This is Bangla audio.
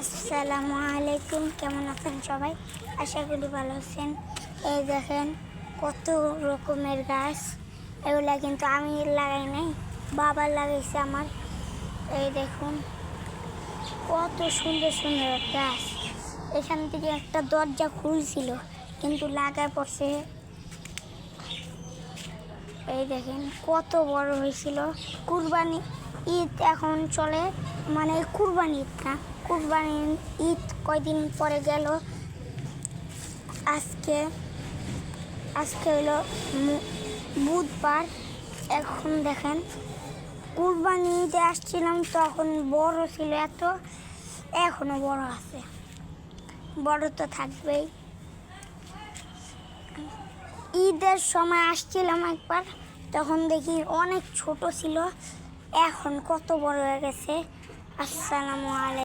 আসসালামু আলাইকুম, কেমন আছেন সবাই? আশা করি ভালো আছেন। এই দেখেন কত রকমের গাছ, এগুলা কিন্তু আমি লাগাই নাই, বাবা লাগাইছে আমার। এই দেখুন কত সুন্দর সুন্দর গাছ। এখান থেকে একটা দরজা খুলছিল কিন্তু লাগায় পড়ছে। এই দেখেন কত বড় হয়েছিল। কুরবানি ঈদ এখন চলে, মানে কুরবানি ঈদ না, কুরবানি ঈদ কয়দিন পরে গেল। আজকে আজকে হলো বুধবার। এখন দেখেন কুরবানি ঈদে আসছিলাম তখন বড় ছিল এত, এখনো বড় আছে, বড় তো থাকবেই। ঈদের সময় আসছিলাম একবার, তখন দেখি অনেক ছোট ছিল, এখন কত বড় হয়ে গেছে। আসসালামু আলাইকুম।